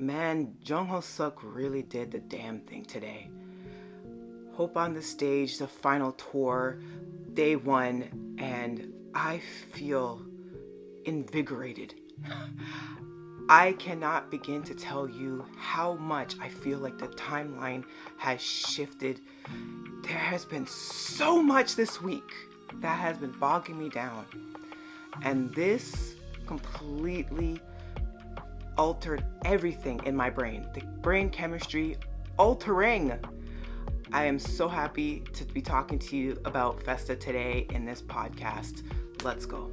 Man, Jungkook really did the damn thing today. Hope on the stage, the final tour, day one, and I feel invigorated. I cannot begin to tell you how much I feel like the timeline has shifted. There has been so much this week that has been bogging me down. And this completely altered everything in my brain. The brain chemistry altering. I am so happy to be talking to you about Festa today in this podcast. Let's go.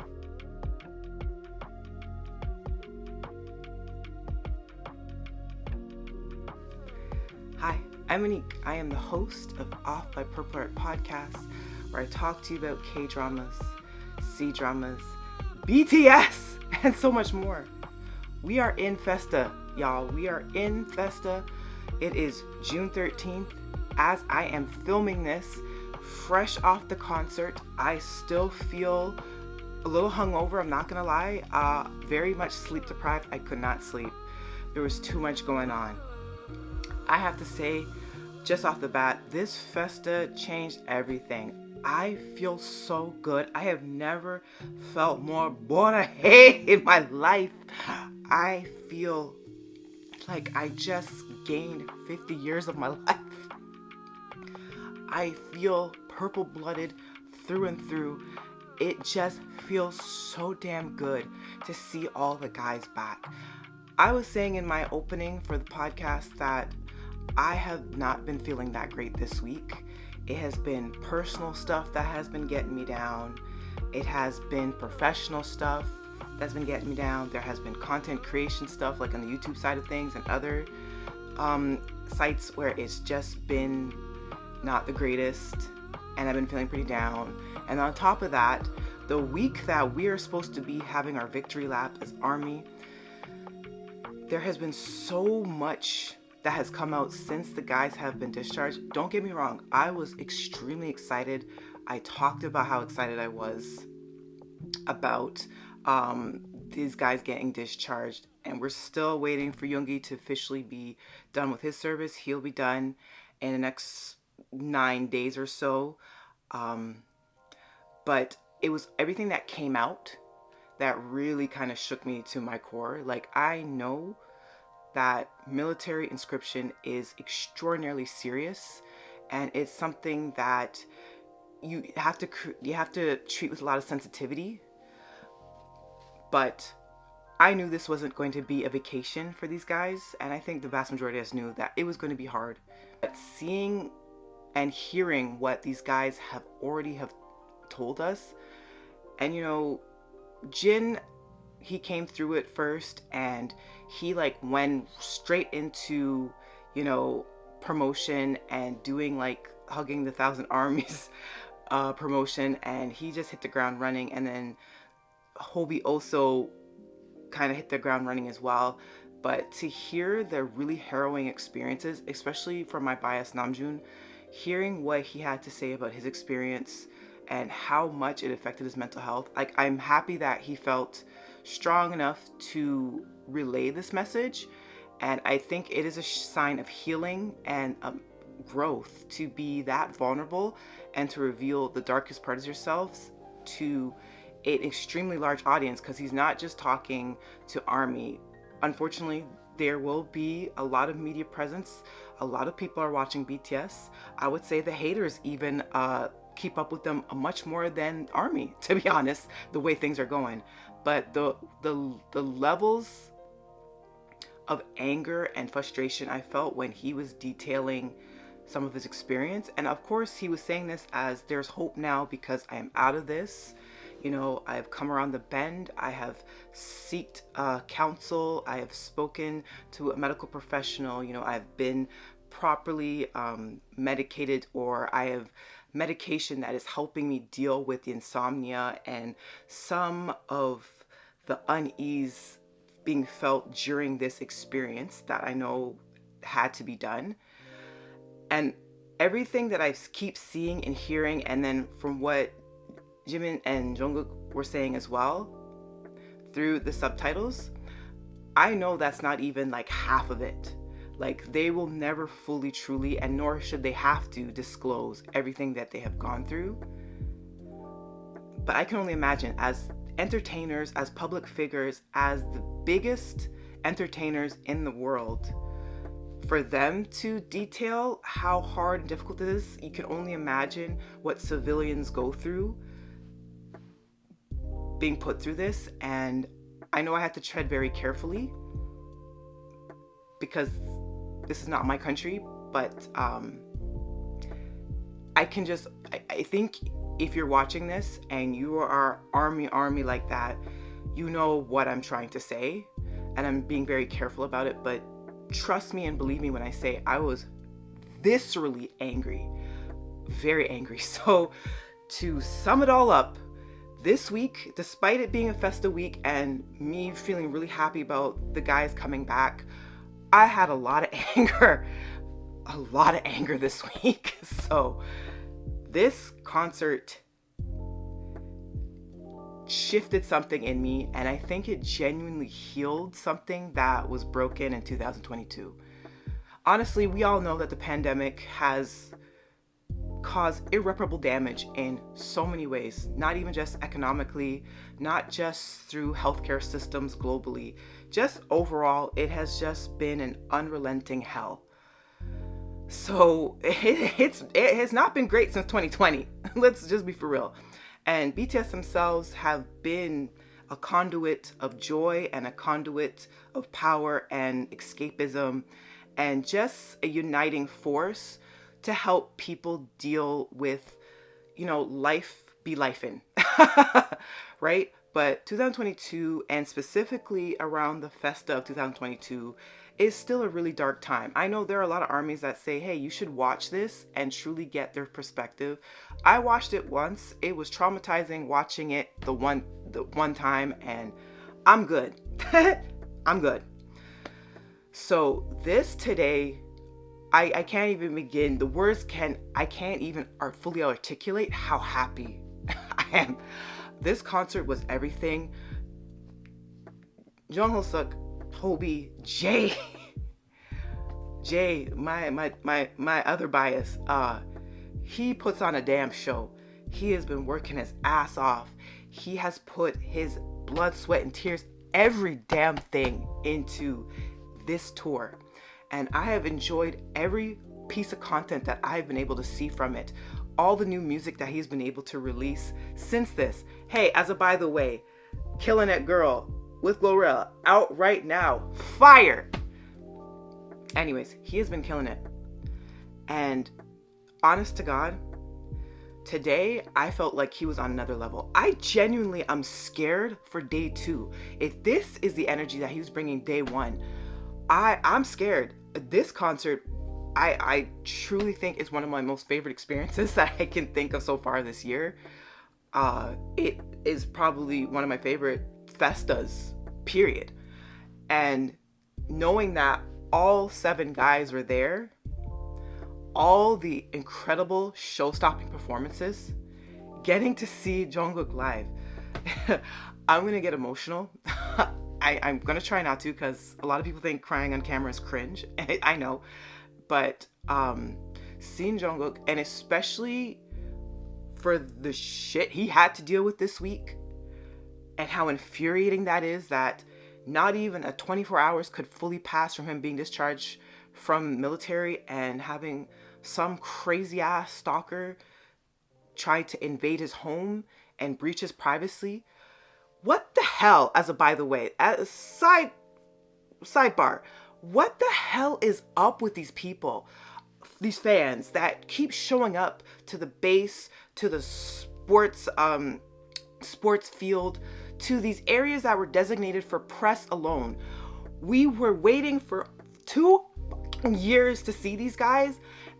Hi, I'm Monique. I am the host of Off by Purple Heart podcast, where I talk to you about K-dramas, C-dramas, BTS, and so much more. We are in Festa, y'all. We are in Festa. It is June 13th. As I am filming this, fresh off the concert, I still feel a little hungover, I'm not gonna lie. Very much sleep deprived. I could not sleep. There was too much going on. I have to say, just off the bat, this Festa changed everything. I feel so good. I have never felt more bored in my life. I feel like I just gained 50 years of my life. I feel purple-blooded through and through. It just feels so damn good to see all the guys back. I was saying in my opening for the podcast that I have not been feeling that great this week. It has been personal stuff that has been getting me down. It has been professional stuff that's been getting me down. There has been content creation stuff like on the YouTube side of things and other sites where it's just been not the greatest, and I've been feeling pretty down. And on top of that, the week that we are supposed to be having our victory lap as ARMY, there has been so much that has come out since the guys have been discharged. Don't get me wrong, I was extremely excited. I talked about how excited I was about these guys getting discharged, and we're still waiting for Yoongi to officially be done with his service. He'll be done in the next 9 days or so. But it was everything that came out that really kind of shook me to my core. Like, I know that military inscription is extraordinarily serious, and it's something that you have to treat with a lot of sensitivity. But I knew this wasn't going to be a vacation for these guys, and I think the vast majority of us knew that it was going to be hard. But seeing and hearing what these guys have told us, and Jin, he came through it first, and he went straight into promotion and doing hugging the 1,000 armies promotion, and he just hit the ground running. And then Hobie also kind of hit the ground running as well. But to hear the really harrowing experiences, especially from my bias Namjoon, hearing what he had to say about his experience and how much it affected his mental health, I'm happy that he felt strong enough to relay this message. And I think it is a sign of healing and growth to be that vulnerable and to reveal the darkest parts of yourselves to an extremely large audience, because he's not just talking to ARMY. Unfortunately, there will be a lot of media presence. A lot of people are watching BTS. I would say the haters even keep up with them much more than ARMY, to be honest, the way things are going. But the levels of anger and frustration I felt when he was detailing some of his experience, and of course he was saying this as there's hope now because I am out of this. I've come around the bend. I have sought counsel. I have spoken to a medical professional. I've been properly medicated, or I have medication that is helping me deal with the insomnia and some of the unease being felt during this experience that I know had to be done. And everything that I keep seeing and hearing, and then from what Jimin and Jungkook were saying as well through the subtitles, I know that's not even like half of it. Like, they will never fully, truly, and nor should they have to disclose everything that they have gone through. But I can only imagine, as entertainers, as public figures, as the biggest entertainers in the world, for them to detail how hard and difficult it is, you can only imagine what civilians go through being put through this. And I know I have to tread very carefully because this is not my country, but I think if you're watching this and you are army like that, you know what I'm trying to say, and I'm being very careful about it. But trust me and believe me when I say I was viscerally angry, very angry. So to sum it all up, this week, despite it being a Festa week and me feeling really happy about the guys coming back, I had a lot of anger this week. So this concert shifted something in me, and I think it genuinely healed something that was broken in 2022. Honestly, we all know that the pandemic has caused irreparable damage in so many ways, not even just economically, not just through healthcare systems globally, just overall, it has just been an unrelenting hell. So it has not been great since 2020. Let's just be for real. And BTS themselves have been a conduit of joy and a conduit of power and escapism, and just a uniting force to help people deal with, life be lifing, right? But 2022, and specifically around the Festa of 2022, is still a really dark time. I know there are a lot of armies that say, hey, you should watch this and truly get their perspective. I watched it once. It was traumatizing watching it the one time, and I'm good. I'm good. So this today, I can't even begin. I can't even fully articulate how happy I am. This concert was everything. Jungkook, Hobie, Jay, my other bias, he puts on a damn show. He has been working his ass off. He has put his blood, sweat, and tears, every damn thing into this tour. And I have enjoyed every piece of content that I've been able to see from it. All the new music that he's been able to release since this. Hey, as a by the way, Killin It Girl with Glorilla, out right now. Fire! Anyways, he has been killing it. And honest to God, today I felt like he was on another level. I genuinely am scared for day 2. If this is the energy that he was bringing day 1, I'm scared. This concert, I truly think is one of my most favorite experiences that I can think of so far this year. It is probably one of my favorite Festas, period. And knowing that all 7 guys were there, all the incredible show-stopping performances, getting to see Jungkook live, I'm gonna get emotional. I'm gonna try not to, because a lot of people think crying on camera is cringe. I know, but seeing Jungkook, and especially for the shit he had to deal with this week, and how infuriating that is, that not even a 24 hours could fully pass from him being discharged from military and having some crazy ass stalker try to invade his home and breach his privacy. What the hell, as a by the way, as a sidebar, what the hell is up with these people, these fans that keep showing up to the base, to the sports field, to these areas that were designated for press alone? We were waiting for 2 years to see these guys,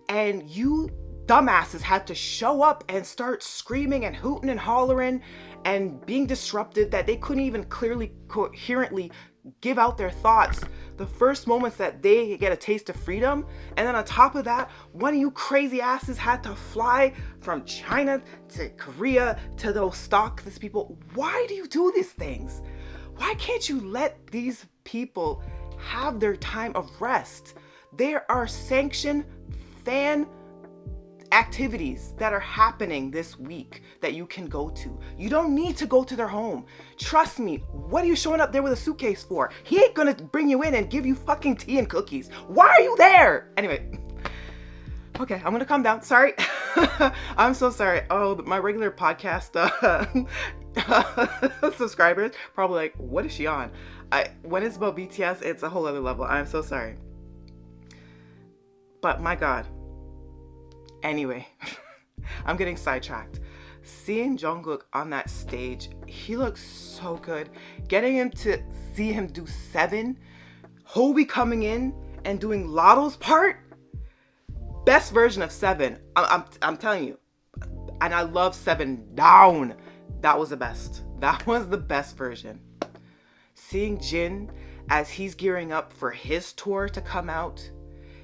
and you dumbasses had to show up and start screaming and hooting and hollering and being disruptive, that they couldn't even clearly, coherently give out their thoughts the first moments that they get a taste of freedom. And then on top of that, one of you crazy asses had to fly from China to Korea to those stalk these people. Why do you do these things? Why can't you let these people have their time of rest? There are sanctioned fan activities that are happening this week that you can go to. You don't need to go to their home. Trust me, what are you showing up there with a suitcase for? He ain't gonna bring you in and give you fucking tea and cookies. Why are you there? Anyway, okay, I'm gonna calm down. Sorry. I'm so sorry. Oh, my regular podcast subscribers probably like, what is she on? When it's about BTS, it's a whole other level. I'm so sorry. But my God. Anyway, I'm getting sidetracked. Seeing Jungkook on that stage, he looks so good. Getting him to see him do 7, Hobie coming in and doing Lotto's part, best version of 7. I'm telling you. And I love 7 down. That was the best. That was the best version. Seeing Jin as he's gearing up for his tour to come out,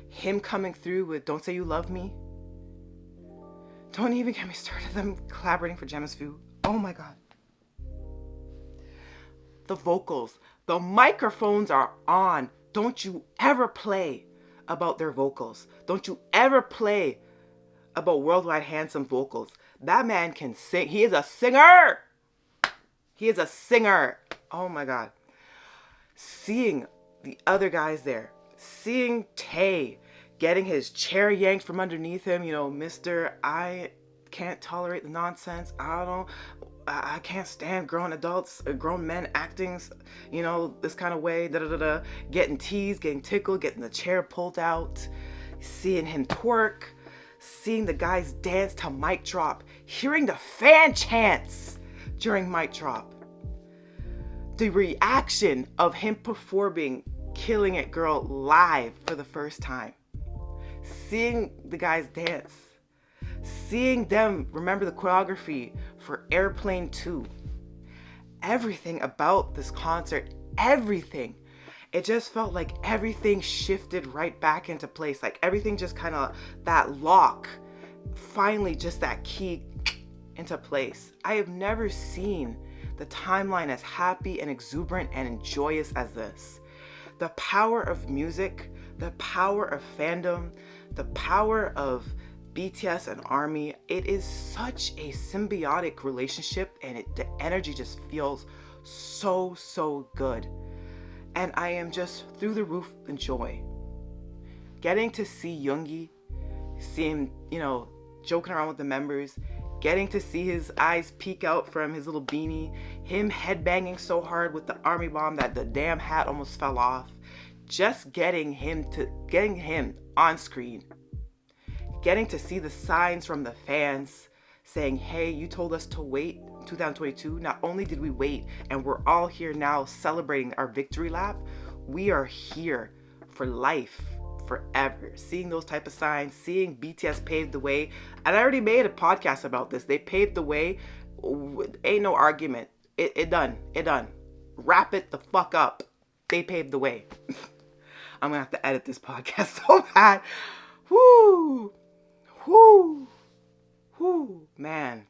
him coming through with Don't Say You Love Me. Don't even get me started them collaborating for Gemma's View. Oh my God. The vocals, the microphones are on. Don't you ever play about their vocals. Don't you ever play about Worldwide Handsome vocals. That man can sing. He is a singer. He is a singer. Oh my God. Seeing the other guys there. Seeing Tay getting his chair yanked from underneath him, Mr. I can't tolerate the nonsense. I can't stand grown adults, grown men acting, this kind of way, getting teased, getting tickled, getting the chair pulled out, seeing him twerk, seeing the guys dance to mic drop, hearing the fan chants during mic drop, the reaction of him performing Killing It Girl live for the first time. Seeing the guys dance, seeing them remember the choreography for Airplane 2. Everything about this concert, everything. It just felt like everything shifted right back into place. Like everything just kind of, that lock, finally just that key into place. I have never seen the timeline as happy and exuberant and joyous as this. The power of music, the power of fandom, the power of BTS and ARMY, it is such a symbiotic relationship, and the energy just feels so good. And I am just through the roof in joy. Getting to see Yoongi, see him, joking around with the members, getting to see his eyes peek out from his little beanie, him headbanging so hard with the ARMY bomb that the damn hat almost fell off. Just getting him on screen, getting to see the signs from the fans saying, hey, you told us to wait 2022. Not only did we wait and we're all here now celebrating our victory lap, we are here for life, forever. Seeing those type of signs, seeing BTS pave the way. And I already made a podcast about this. They paved the way. Ain't no argument. It done. Wrap it the fuck up. They paved the way. I'm gonna have to edit this podcast so bad. Woo, man.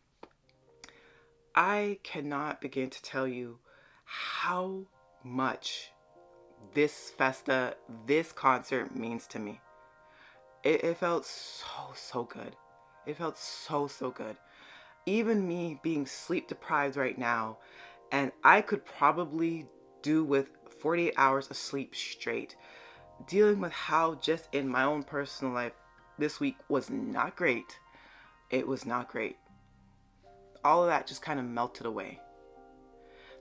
I cannot begin to tell you how much this Festa, this concert means to me. It felt so good. It felt so good. Even me being sleep deprived right now, and I could probably do with 48 hours of sleep straight. Dealing with how just in my own personal life, this week was not great. It was not great. All of that just kind of melted away.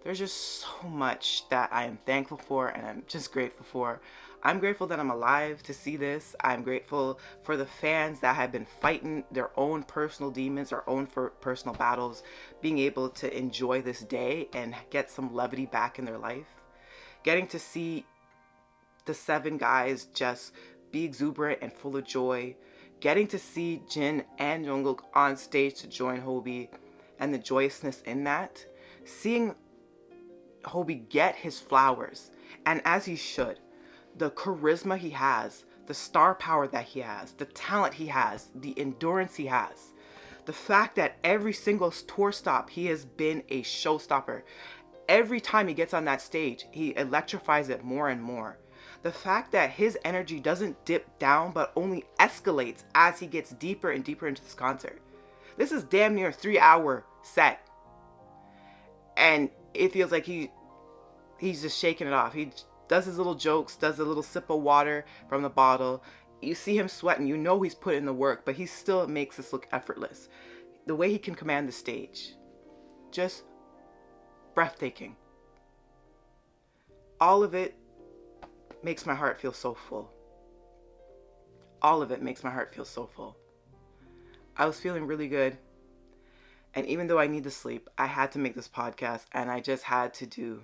There's just so much that I am thankful for and I'm just grateful for. I'm grateful that I'm alive to see this. I'm grateful for the fans that have been fighting their own personal demons, their own personal battles, being able to enjoy this day and get some levity back in their life. Getting to see the 7 guys just be exuberant and full of joy. Getting to see Jin and Jungkook on stage to join Hobie and the joyousness in that. Seeing Hobie get his flowers, and as he should. The charisma he has, the star power that he has, the talent he has, the endurance he has. The fact that every single tour stop he has been a showstopper. every time he gets on that stage, he electrifies it more and more. The fact that his energy doesn't dip down, but only escalates as he gets deeper and deeper into this concert. This is damn near a 3-hour set. And it feels like he's just shaking it off. He does his little jokes, does a little sip of water from the bottle. You see him sweating. You know he's put in the work, but he still makes this look effortless. The way he can command the stage, just breathtaking. All of it makes my heart feel so full. All of it makes my heart feel so full. I was feeling really good. And even though I need to sleep, I had to make this podcast, and I just had to do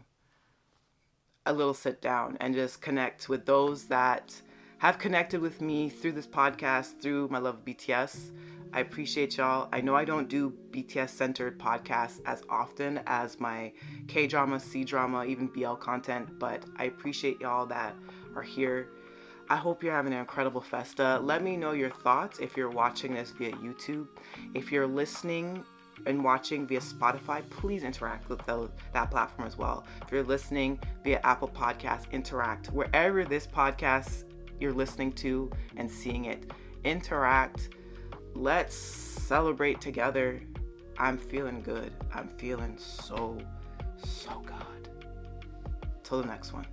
a little sit down and just connect with those that have connected with me through this podcast, through my love of BTS. I appreciate y'all. I know I don't do BTS-centered podcasts as often as my K-drama, C-drama, even BL content, but I appreciate y'all that are here. I hope you're having an incredible Festa. Let me know your thoughts if you're watching this via YouTube. If you're listening and watching via Spotify, please interact with that platform as well. If you're listening via Apple Podcasts, interact. Wherever this podcast you're listening to and seeing it, interact. Let's celebrate together. I'm feeling good. I'm feeling so good. Till the next one.